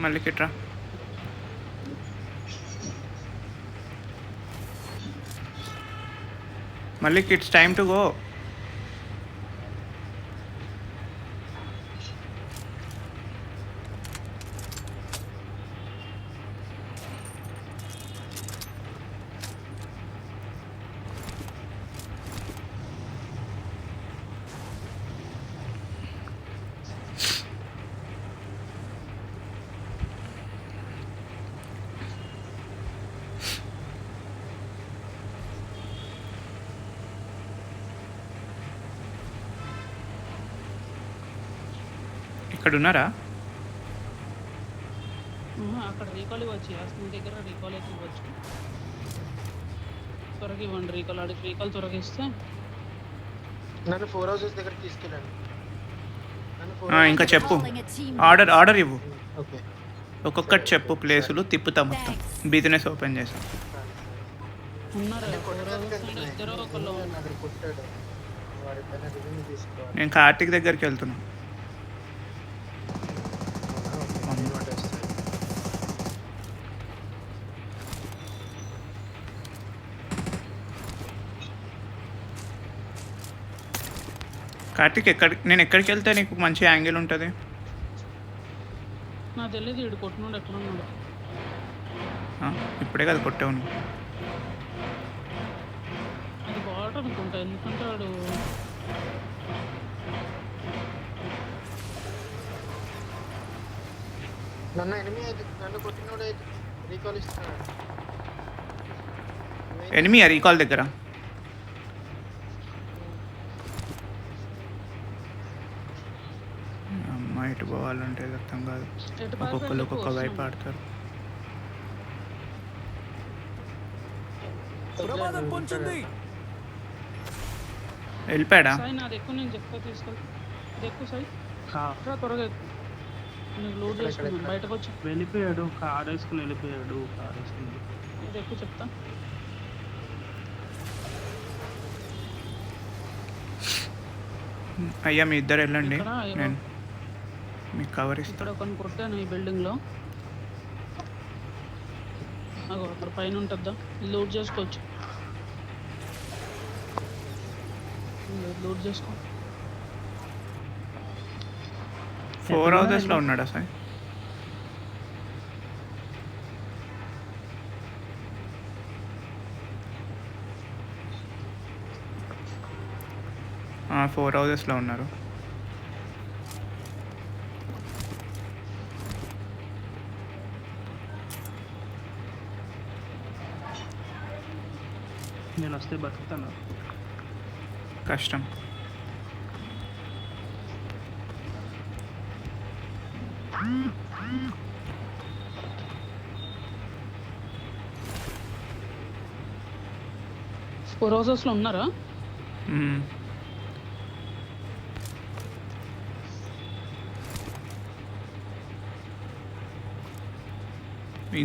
మళ్ళీ కిట్రా. మళ్ళీ it's time to go. ఇక్కడ ఉన్నారా? అక్కడ రీకాల్ ఇవ్వచ్చు. యాస్మిన్ దగ్గర రీకాల్ అయితే ఇవ్వచ్చు. త్వరగా ఇవ్వండి రీకాల్. ఆడికి రీకాల్ త్వరగా ఇస్తే నన్ను 4 houses దగ్గరికి తీసుకెళ్ళండి. ఇంకా చెప్పు. ఆర్డర్ ఇవ్వు. ఓకే, ఒక్కొక్కటి చెప్పు ప్లేసులు తిప్పుతా మొత్తం. బిజినెస్ ఓపెన్ చేసాం. ఉన్నారు 4 houses ఇద్దరు ఒకళ్ళు. నేను కార్తీక్ దగ్గరికి వెళ్తున్నా. కార్తీక్ నేను ఎక్కడికి వెళ్తే నీకు మంచి యాంగిల్ ఉంటుంది? నాకు తెలియదు. ఇడు కొట్టినోడు ఎక్కడ ఉన్నాడు. ఇప్పుడే కదా కొట్టావు నువ్వు. అది బాట అనుకుంటా. ఎందుకంటే వాడు నన్ను కొట్టినోడు రీకాల్ ఇస్తున్నాడు. ఎనిమి రీకాల్ దగ్గర. అమ్మాయి ఇటు పోవాలంటే అర్థం కాదు. ఒక్కొక్కరు ఒక్కొక్క వైపు ఆడతారు. వెళ్ళిపోయాడా? సాయి నాది ఎక్కువ. నేను చెప్తా తీసుకెళ్ళి. ఇది ఎక్కువ సాయి. త్వరగా ఎక్కువ. నేను లోడ్ చేసుకున్నాను. బయటకు వచ్చి వెళ్ళిపోయాడు. కార్ వేసుకుని వెళ్ళిపోయాడు. కార్ వేసుకుని ఇది ఎక్కువ చెప్తా. అయ్యా మీ ఇద్దరు వెళ్ళండి, నేను మీకు కవర్ ఇక్కడ ఇస్తాను. ఒకరిని కొట్టాను ఈ బిల్డింగ్లో. అక్కడ పైన ఉంటుందా? లోడ్ చేసుకోవచ్చు. లోడ్ చేసుకో. 4 houses లో ఉన్నాడా సార్? ఆ 4 houses లో ఉన్నారు. నేను వస్తే బతుకుతాను. కష్టం. ఫోర్ హౌసెస్లో ఉన్నారా?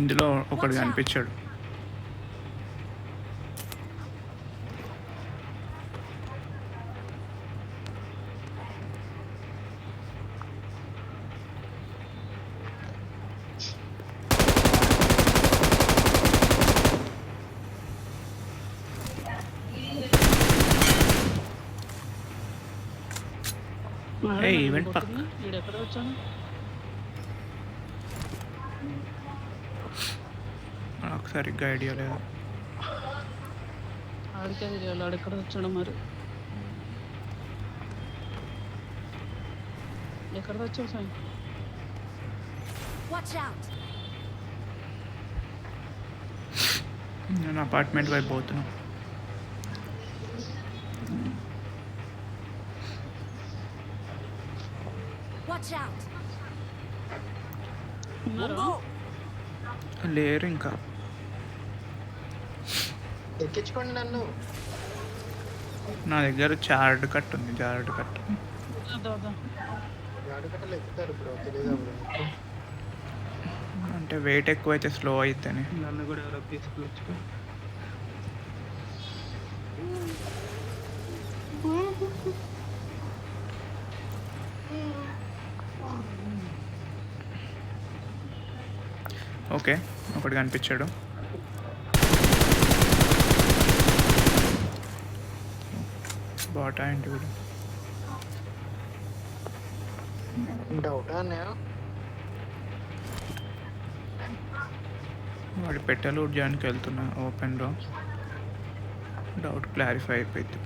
ఇందులో ఒకడు కనిపించాడు. ఈవెంట్ పక్క ఎక్కడ వచ్చాను? నాకు సరిగ్గా ఐడియా లేదు. ఆడికే తెలియాలి ఆడెక్కడ వచ్చాడు మరి. ఎక్కడ వచ్చావు సాయి? నేను అపార్ట్మెంట్ వైపు పోతున్నా. లేరు ఇంకా. ఎక్కించుకోండి నన్ను. నా దగ్గర చార్డ్ కట్ ఉంది. జార్డ్ కట్ కట్టలు ఎక్కుతారు ఇప్పుడు తెలియదా? అంటే వెయిట్ ఎక్కువ అయితే స్లో అవుతాయి. నన్ను కూడా ఎవరో తీసుకొచ్చు. ఓకే, ఒకటి కనిపించాడు. బాటా ఏంటి వీడు? డౌటా అన్నయ్య? వాడి పెట్టెలు ఉద్యానికి వెళ్తున్నా ఓపెన్లో. డౌట్ క్లారిఫై అయిపోయింది.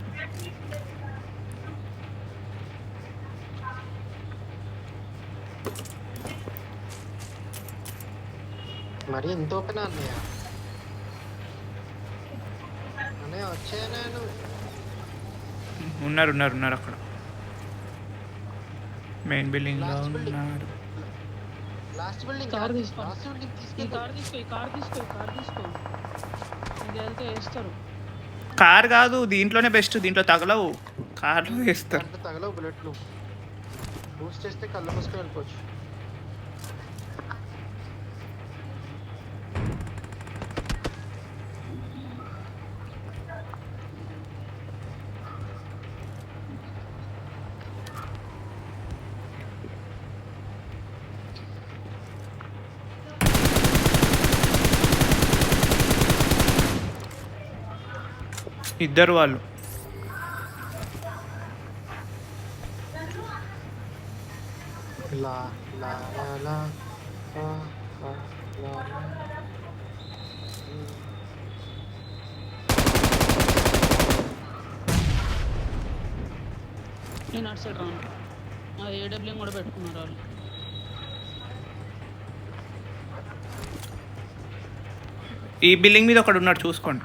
మరి ఎంత ఓపెన్ అన్నయ్య? అన్నయ్య వచ్చాయా నేను? ఉన్నారు ఉన్నారు ఉన్నారు అక్కడ మెయిన్ బిల్డింగ్లో Last building. ఉన్నారు. లాస్ట్ బిల్డింగ్ కార్ తీసుకో. లాస్ట్ బిల్డింగ్ ఈ తీసుకెళ్ళి కార్ తీసుకో, ఈ కార్ తీసుకో, ఈ కార్ తీసుకో. ఇది వెళ్తే వేస్తారు. కార్ కాదు, దీంట్లోనే బెస్ట్. దీంట్లో తగలవు, కార్లో వేస్తారు. దాంట్లో తగలవు బుల్లెట్లు. బూస్ట్ చేస్తే కళ్ళు మూసుకొని వెళ్ళిపోవచ్చు. ఇద్దరు వాళ్ళు. లా లా లా లా లా లా లా లా. నేను అటు సైడ్ రాను. అది ఏడబ్ల్యూఎం కూడా పెట్టుకున్నారు వాళ్ళు. ఈ బిల్డింగ్ మీద ఒకడు ఉన్నాడు, చూసుకోండి.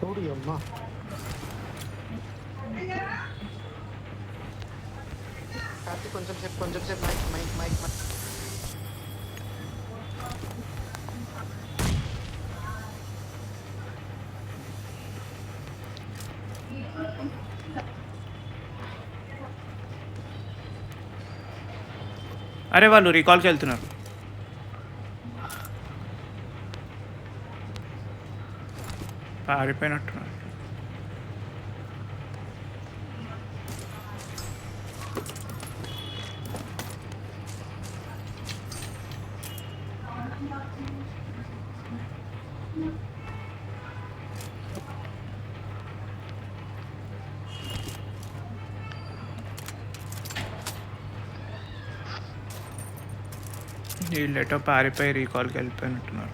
ఓడి అమ్మా. కార్తీక్ కొంచెం సేపు మైక్ మైక్ మైక్ మైక్. అరే వాళ్ళు రీకాల్కి వెళ్తున్నారు. పారిపోయినట్టున్నారు. వీళ్ళెటో పారిపోయి రీకాల్కి వెళ్ళిపోయినట్టున్నారు.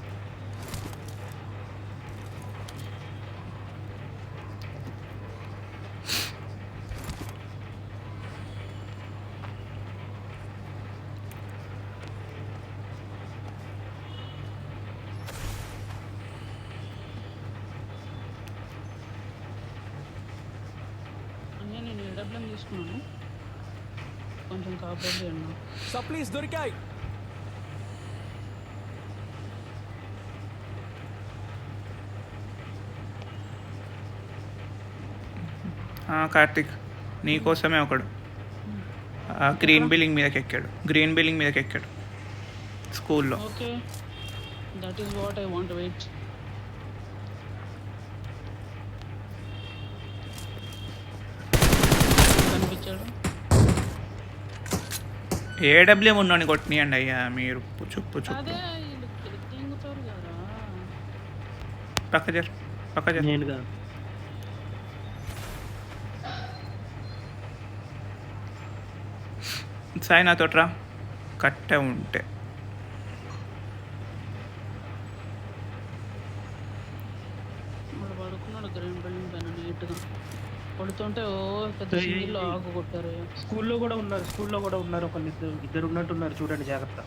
అన్నీ నేను ఏడబ్ల్యూఎం తీసుకున్నాను. కొంచెం కాపరేట్ చేయండి. సప్లీస్ దొరికాయి. కార్తిక్, నీకోసమే ఒకడు గ్రీన్ బిల్డింగ్ మీదకి ఎక్కాడు. గ్రీన్ బిల్డింగ్ మీదకి ఎక్కాడు స్కూల్లో. Okay, that is what I want. Wait. కనిపించాడు. ఏడబ్ల్యూఎం ఉన్నాను కొట్టినాయండి అయ్యా మీరు. పుచ్చు అదే వీళ్ళు తింగుతారు కదా. పక్క జర పక్క జర. నేను కాదు. సాయి నాతో రా, కట్టె ఉంటే. వాడు పడుకున్నాడు గ్రీన్ బిల్డింగ్ పైన నీట్గా. పడుతుంటే ఓ పెద్ద ఏయ్, ఏయ్, సింగిల్ ఏయ్. ఆకు కొట్టారు. స్కూల్లో కూడా ఉన్నారు ఒక ఇద్దరు ఉన్నట్టున్నారు, చూడండి జాగ్రత్త.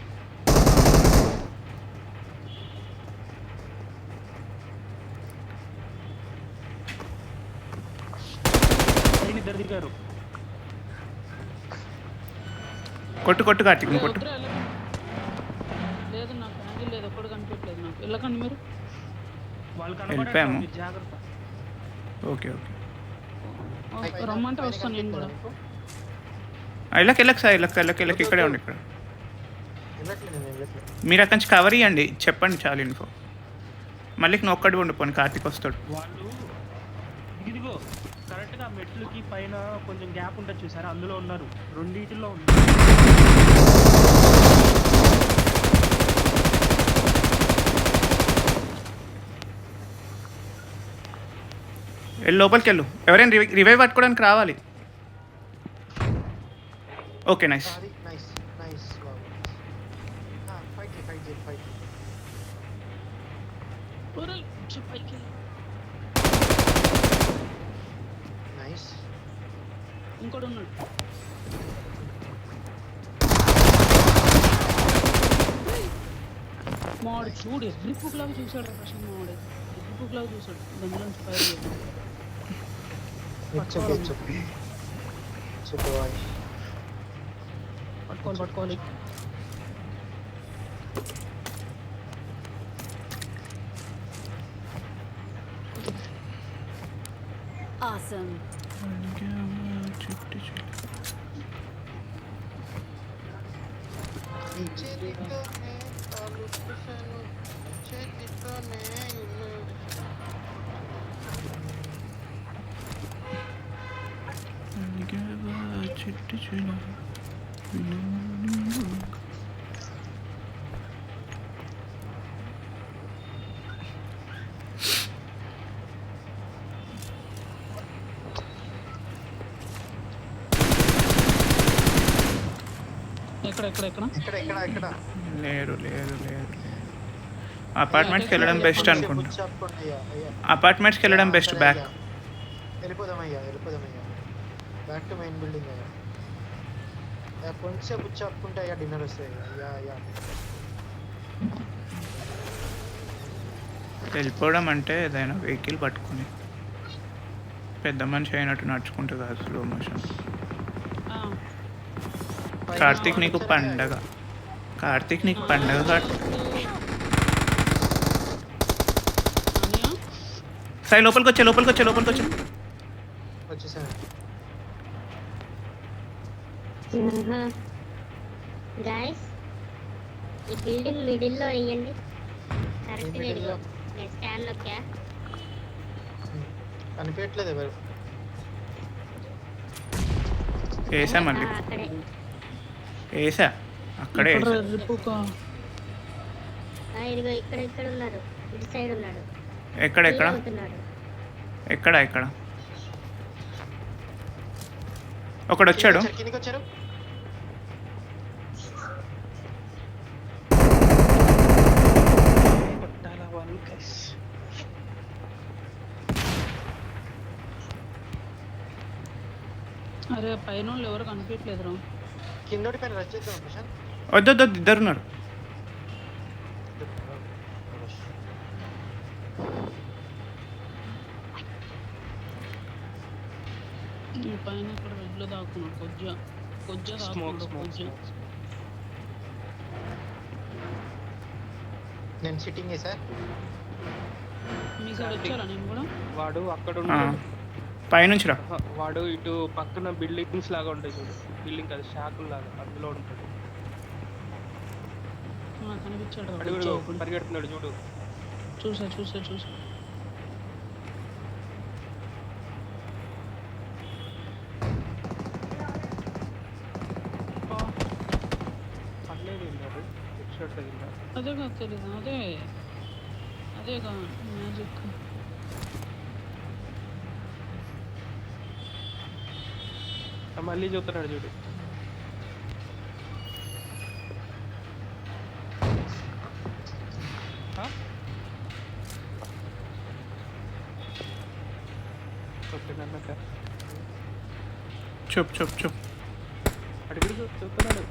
ఇద్దరు దిగారు. కొట్టు కొట్టు కార్తిక్, నువ్వు కొట్టు. వద్దురా, వెళ్ళకండి. లేదు నాకు యాంగిల్ లేదు, ఒక్కడు కనిపించలేదు నాకు. వెళ్ళకండి మీరు. వాళ్ళు వెళ్ళిపోయాము. కనపడారు, జాగ్రత్త. Okay okay. రమ్మంటే పైన వస్తాను నేను కూడా. కనిపించదా మీకు? వెళ్ళకి వెళ్ళకి సార్ వెళ్ళకి ఇక్కడే ఉండి ఇక్కడ వెళ్ళట్లేదు నేను వెళ్ళట్లేదు. మీరు అక్కడి నుంచి కవర్ ఇవ్వండి, చెప్పండి చాలు ఇన్ఫో. మళ్ళీ నువ్వు ఒక్కడి ఉండిపోను, కార్తీక్ వస్తాడు. వాళ్ళు ఇదిగో కరెక్ట్గా మెట్లకి పైన కొంచెం గ్యాప్ ఉంటుంది చూసారా, అందులో ఉన్నారు. రెండింటిలో ఉన్నారు. వెళ్ళి లోపలికి వెళ్ళు, ఎవరైనా రివైవ్ పట్టుకోవడానికి రావాలి. Okay nice. అది నైస్ నైస్ బాబు. ఫైట్ ఒరేయ్, ఛీ, పైకి వెళ్ళు. నైస్. ఇంకోటి ఉన్నాడు. మావాడు చూడు ఎవ్రీ బుక్ లాగా చూసాడు రా ప్రశాంత్. మావాడు ఎవ్రీ బుక్ లాగా చూసాడు, దానిలోంచి ఫైర్ చేయాలి. It's okay it's okay. Bye. పట్టుకోవాలి. Awesome. చేతితోనే తాళు పుసను, చేతితోనే ఇల్లు. ఎక్కడ లేరు అపార్ట్మెంట్స్కి వెళ్ళడం బెస్ట్ అనుకుంటా. అపార్ట్మెంట్స్కి వెళ్ళడం బెస్ట్. బ్యాక్ వెళ్ళిపోదామయ్యా. బ్యాక్ టు మెయిన్ బిల్డింగ్ అయ్యా. కొంచెం పుచ్చాపుకుంటే అయ్యా డిన్నర్ వస్తాయి అయ్యా. వెళ్ళిపోవడం అంటే ఏదైనా వెహికల్ పట్టుకుని పెద్ద మనిషి అయినట్టు నడుచుకుంటూ కాదు, స్లో మోషన్. కార్తీక్ నీకు పండగ సాయి లోపలికి వచ్చే వచ్చేసాను. गाइस ఈ బిల్డింగ్ మిడిల్ లో వేయండి. కరెక్ట్ వేడిగో నేను స్టాండ్ లో క్యా కనిపించట్లేదు ఎవరు. వేసా మళ్ళీ అక్కడే వేసా అక్కడే వేసా. ఇదిగో ఇక్కడ ఉన్నారు. ఇటు సైడ్ ఉన్నాడు. ఎక్కడ అవుతున్నాడు. ఎక్కడ ఒకడు వచ్చాడు. కిందకి వచ్చారు. కొట్టాలా వాళ్ళు గైస్. అరే పైన వాళ్ళు ఎవరు కనిపించట్లేదురా. కిందోడి పైన రచ్ చేద్దాం ప్రశాంత్. వద్దు ఇద్దరున్నారు. ఈ పైన ఇక్కడ వెడ్లో దాక్కున్నాడు. కొజ్జా దాక్కున్నాడు. నేను సిట్టింగ్ వేసా. మీ సైడ్ వచ్చారా? నేను కూడా వాడు అక్కడ ఉంటాడు. పైనుంచి రా. వాడు ఇటు పక్కన బిల్డింగ్స్ లాగా ఉంటాయి చూడు, బిల్డింగ్ కాదు షాకులు లాగా, అందులో ఉంటాడు. కనిపించాడు. అడుగుడు పరిగెడుతున్నాడు చూడు. చూసా పర్లేదు వెళ్ళాడు. హెడ్ షాట్ తగిలిందా? అదే కాదు తెలీదు. అదేగా మ్యాజిక్. మళ్ళీ చూస్తున్నాడు చూడు. చూప్ అడుగుడు చూస్తున్నాడు.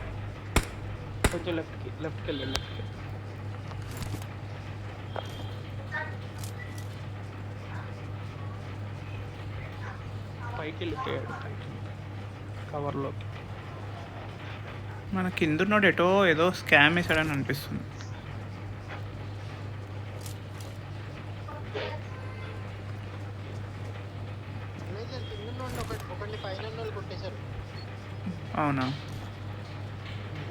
కొంచెం లెఫ్ట్కి వెళ్ళాడు. పైకి వెళ్ళిపోయాడు కవర్లోకి. మన కిందున్నోడు ఏదో స్కామ్ వేసాడని అనిపిస్తుంది. ఒకరిని పైన వాళ్ళు కొట్టేశారు. అవునా?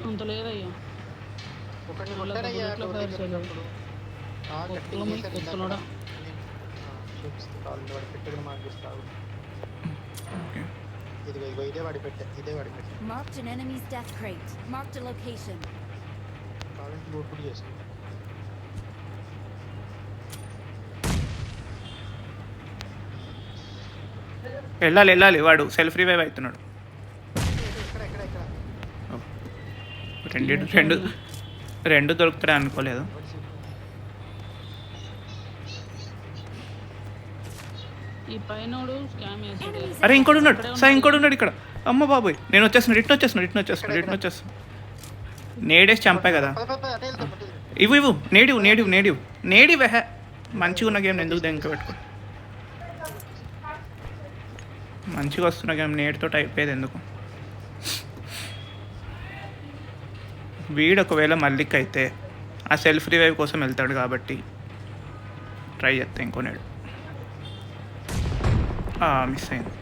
అంత లేదయ్యా. ఒకటి వాళ్ళ కొట్టారయ్యా బుల్లెట్లో డోర్ ఫైర్ దగ్గర చేయలేదు. ఉన్నప్పుడు. గట్టిగా కొత్తలోమై చేశారు ఇందాక. కొత్తలోడా? చూపిస్తే కాళ్ళు వాడి పెట్టెలు మార్పిస్తావు. ఓకే. ఇదిగో ఇదే వాడి పెట్టె, ఇదే వాడి పెట్టె. Marked an enemy's death crate. Marked a location. కావాలంటే లోడ్ కూడా చేస్తాం. వెళ్ళాలి, వాడు సెల్ఫ్ రివైవ్ అవుతున్నాడు. ఇక్కడ రెండు దొరుకుతాయి అనుకోలేదు. ఈ పైనోడు స్కామ్ వేసాడు. అరే ఇంకోటి ఉన్నాడు సార్, ఇంకోటి ఉన్నాడు ఇక్కడ. అమ్మ బాబోయ్, నేను వచ్చేస్తున్నా, రిటర్న్ వచ్చేస్తున్నా. నేడేసి చంపా కదా. పద అటే వెళ్తాం, అటే వెళ్తాం. ఇవ్వు నేడి వెహ మంచిగా ఉన్న గేమ్ ఎందుకు దెంక పెట్టుకో. మంచిగా వస్తున్న గేమ్ నేటితో అయిపోయేది ఎందుకు. వీడు ఒకవేళ మల్లిక్ అయితే ఆ సెల్ఫ్ రివైవ్ కోసం వెళ్తాడు కాబట్టి ట్రై చేస్తా. ఇంకో నేడు మిస్ అయింది.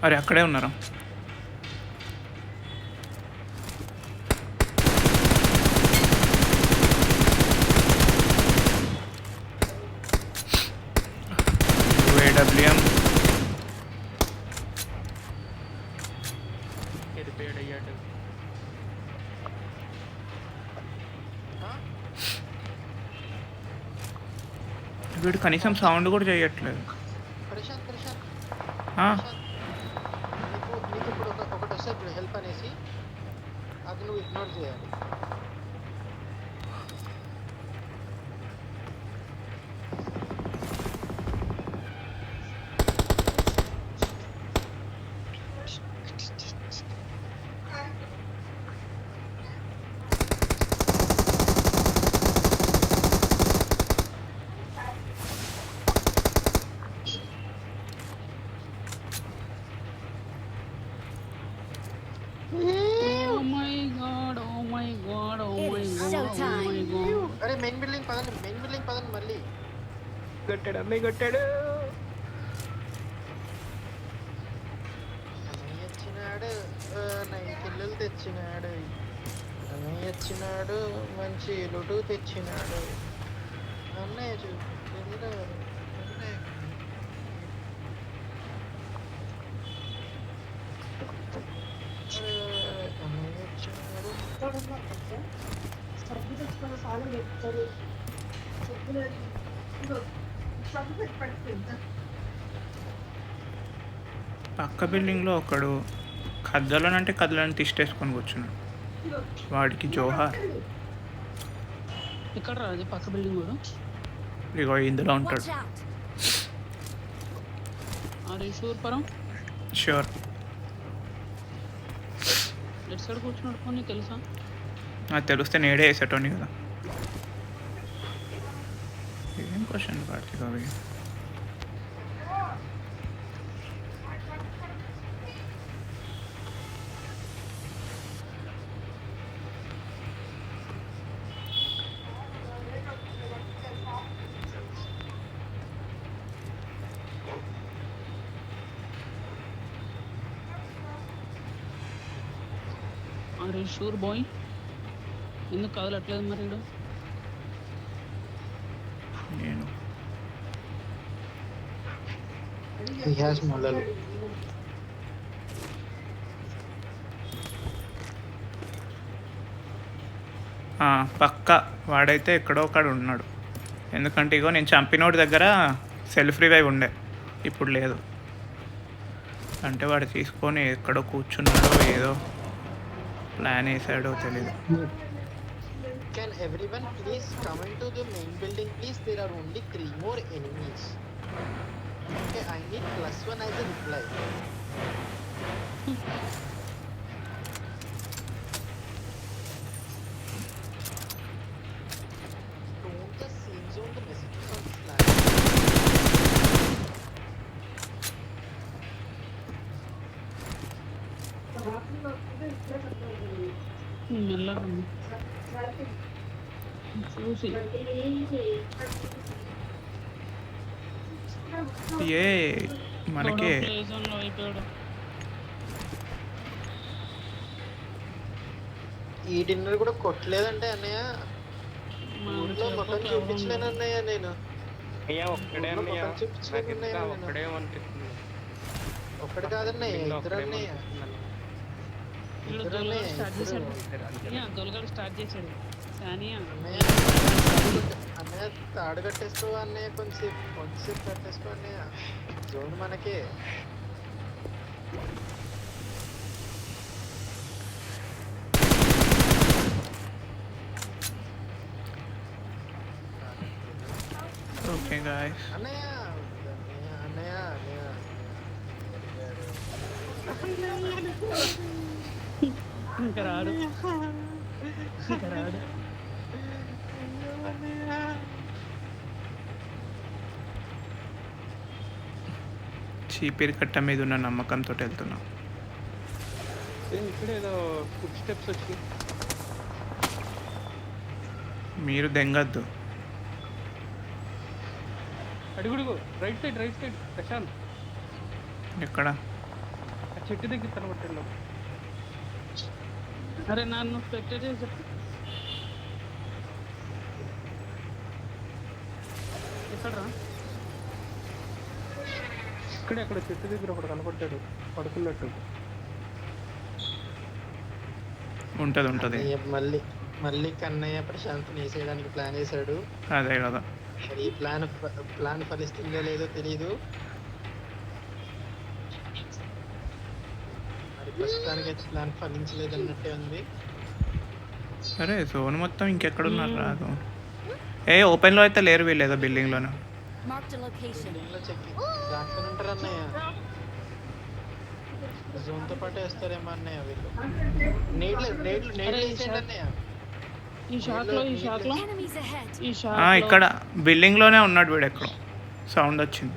అరే అక్కడే ఉన్నారా? UAWM ఎడిపోయాడు అయ్యాడు. వీడు కనీసం సౌండ్ కూడా చేయట్లేదు. ప్రశాంత్ ఆ, నీకు ఇప్పుడు ఒకటి వస్తుంది ఇప్పుడు హెల్ప్ అనేసి, అది నువ్వు ఇగ్నోర్ చేయాలి. Oh my god. It is showtime. అరే మెయిన్ బిల్డింగ్ పదండి మళ్ళీ. కొట్టాడు. అన్నయ్య వచ్చినాడు, 9 కిల్లులు తెచ్చినాడు. అన్నయ్య వచ్చినాడు, మంచి లుటు తెచ్చినాడు. అన్నయ్య పక్క బిల్డింగ్లో ఒకడు కదలనంటే కదలని తిష్టేసుకొని కూర్చున్నాడు. వాడికి జోహార్. ఎక్కడ రా అది పక్క బిల్డింగ్ కూడా? ఇగో ఇందులో ఉంటాడు. Watch out. అరే షూర్ పరం ష్యూర్. ఎట్ సైడ్ కూర్చున్నాడు పోనీ తెలుసా? నాకు తెలిస్తే నేడే వేసేటోని కదా. ఏం క్వశ్చన్ కార్తీక్ అవి. అరే షూర్ బాయ్, ఎందుకు కదలట్లేదు మరి వీడు? నేను మొలలు పక్క వాడైతే ఎక్కడో ఒకడు ఉన్నాడు. ఎందుకంటే ఇగో నేను చంపినోడి దగ్గర సెల్ఫ్ రివైవ్ ఉండే, ఇప్పుడు లేదు. అంటే వాడు తీసుకొని ఎక్కడో కూర్చున్నాడో ఏదో ప్లాన్ వేసాడో తెలీదు. Can everyone please come into the main building please? There are only 3 more enemies. Okay, I need +1 as a reply. Don't just send zone the messages on Slack. మెల్లగా చూసి ఏ మనకే ప్లే జోన్ లో అయిపోయాడు. ఈ dinner కూడా కొట్టలేదంటే అన్నయ్య, మా ఊర్లో మొత్తం చెరుకు ఎవరు చూపించలేను అన్నయ్య నేను. అయ్యా ఒక్కడే ఊర్లో అన్నయ్య, మొత్తం చూపించలేను నాకు అన్నయ్య ఎంత నేను. ఒక్కడే అనిపిస్తుంది. ఒక్కడు కాదన్నయ్య, బిల్డింగ్లో ఇద్దరు ఒక్కడే అన్నయ్య. అనిపిస్తుంది. వీళ్ళు ఇద్దరు దొలగడు అన్నయ్య, స్టార్ట్ ఇద్దరు. చేశాడు. దొలగడు స్టార్ట్ చేశాడు. సానియా అన్నయ్య అన్నయ్య తాడు కట్టేసుకో అన్నయ్య, కొంచెంసేపు కట్టేసుకో అన్నయ్య, జోన్ మనకే. Okay guys. అన్నయ్య అన్నయ్య అన్నయ్య ఇంకా రాడు. ఇంకా రాడు. చీపిరి కట్ట మీద ఉన్న నమ్మకంతో వెళ్తున్నాం. ఇక్కడ ఏదో ఫుడ్ స్టెప్స్ వచ్చి మీరు దెంగద్దు. అడుగుడుగు రైట్ సైడ్ ప్రశాంత్, ఎక్కడ? ఆ చెట్టు దగ్గర కనబట్టాను. అరే నన్ను స్పెక్టేట్ చేసి చెప్పు. ఎక్కడరా? ఇక్కడే అక్కడ చెట్టు దగ్గర ఒకడు కనబడ్డాడు పడుకున్నట్టు. ఉంటుంది అన్నయ్య మళ్ళీ మళ్ళీ కన్నయ్య ప్రశాంత్ వేసేయడానికి ప్లాన్ వేసాడు. అదే కదా. మరి ఈ ప్లాన్ ఫలిస్తుందో లేదో తెలియదు. మరి ప్రస్తుతానికి అయితే ప్లాన్ ఫలించలేదు అన్నట్టే ఉంది. సరే జోన్ మొత్తం ఇంకెక్కడున్నారు రాదు. ఓపెన్లో అయితే లేరు వీళ్ళు, ఏదో బిల్డింగ్లోనే. Marked a location. బిల్డింగ్లో చెక్ దాంట్లో ఉంటారు అన్నయ్య. జోన్ తో పాటు వేస్తారేమో అన్నయ్య వీళ్ళు. నీళ్ళు వేసేయండి అన్నయ్య. ఈ షాట్ లో Enemies ahead. ఈ షాట్ ఇక్కడ బిల్డింగ్లోనే ఉన్నాడు వీడు, ఎక్కడో సౌండ్ వచ్చింది.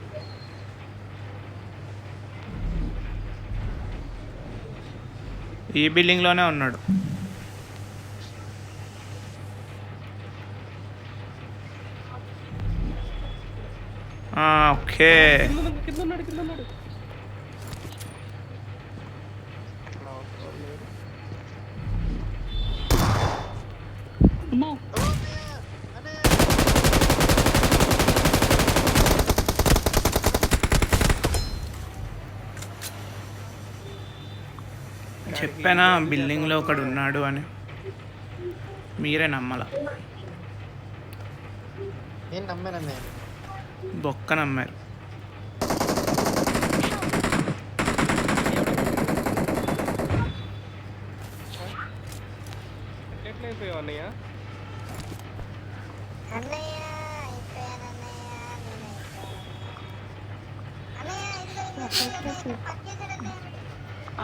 ఈ బిల్డింగ్లోనే ఉన్నాడు. ఓకే. కింద ఉన్నాడు. అమ్మో చెప్పానా బిల్డింగ్లో ఒకడు ఉన్నాడు అని, మీరే నమ్మలా. నేను నమ్మాను అన్నయ్య. బొక్క నమ్మారు. ఎట్లా అయిపోయావు అన్నయ్య?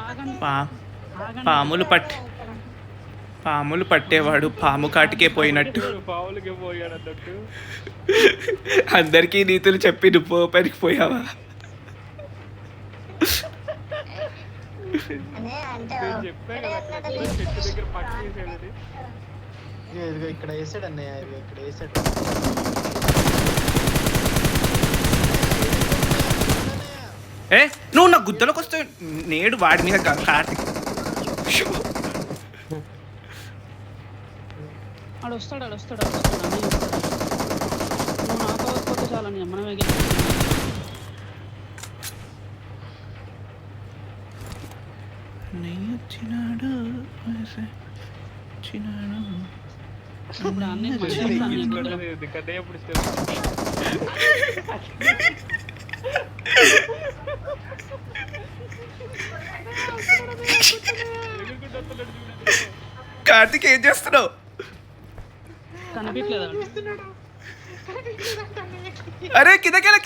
ఆగండి. పాములు పట్టేవాడు పాము కాటికే పోయినట్టు పావులకే పోయాడు అన్నట్టు. అందరికీ నీతులు చెప్పి నువ్వు పనికి పోయావా? నేను చెప్పా కదా చెట్టు దగ్గర పట్టు చేసాడని. ఇదిగో ఇక్కడ వేసాడు అన్నయ్య, ఇదిగో ఇక్కడ వేసాడు. నువ్వు నా గుద్దలోకి వస్తే నేడు వాడి మీద కార్తీక్. ఆడు వస్తాడు అన్నీ వస్తాడు. నువ్వు నాకు అవ్వకపోతే చాలని మనమే గెలుస్తాం. వచ్చినాడు ఇప్పుడు అన్నీ మంచిగా కదే ఎప్పుడు కార్తీక్ ఏం చేస్తున్నావు? కనిపించలేదు. అరే కిందకెళ్ళ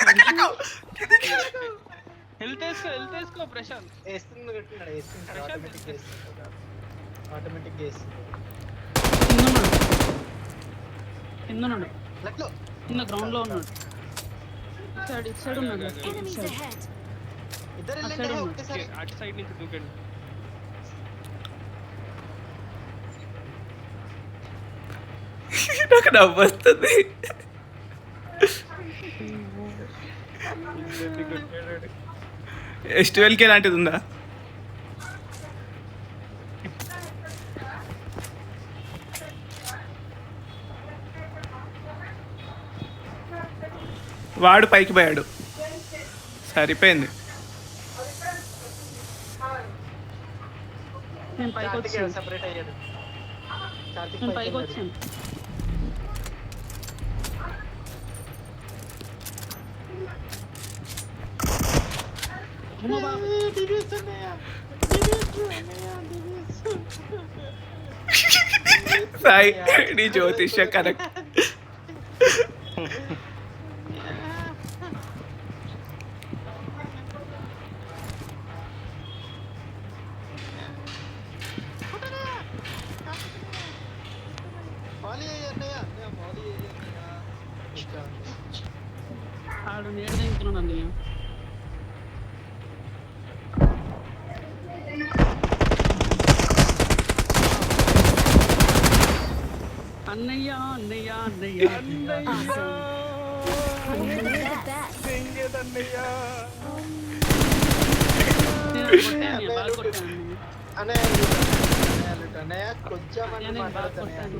హెల్త్ వేసుకో ప్రశాంత్. వేస్తుంది కట్టున్నాడు, వేస్తుంది ఆటోమేటిక్ వేస్తుంది. కిందన్నాడు లెట్లో కింద గ్రౌండ్ లో ఉన్నాడు. ఇటు సైడ్ ఉన్నాడు. Enemies ahead. ఇద్దరు అటు సైడ్ వెళ్ళండి ఉన్నాడు. ఒక్కసారి. అటు సైడ్ నుంచి దూకండి. నాకు నవ్వు వస్తుంది. S12కి ఎలాంటిది ఉందా? వాడు పైకి పోయాడు, సరిపోయింది. నేను పైకి కార్తిక్ వచ్చాను. సెపరేట్ అయ్యాడు. కార్తిక్ నేను పైకి వెళ్ళాడు. వచ్చాను. అమ్మో బాబు. డివిఎస్ అన్నయ్య. సాయి నీ జ్యోతిష్య కరెక్ట్. మాలి అన్నయ్య, అన్నయ్య మాలి అన్నయ్య. ఆడు నేడు దింకున్నాడు అన్నయ్య. అన్నయ్య అన్నయ్య అన్నయ్య Awesome. You're the best. నేను కొట్టాను, బాగా కొట్టాను అన్నయ్య. అన్నయ్య లుట్, అన్నయ్య కొంచెం అని నేను బాగా మాట్లాడుతాను. కొట్టాను.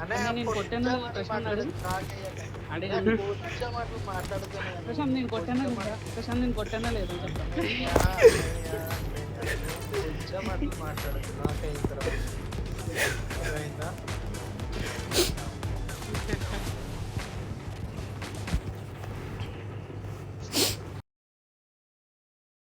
అన్నయ్య నేను కొట్టాను, కొంచెం అని ప్రశాంత్ మాట్లాడు. అడుగు. నాకయ్య. అడిగాను. అన్నయ్య కొంచెం అట్లా మాట్లాడుతాను. ప్రశాంత్ నేను కొట్టానా లేదా? ప్రశాంత్ నేను కొట్టానా లేదా చెప్పండి. కొంచెం అట్లా మాట్లాడుతున్నా నాకైందా?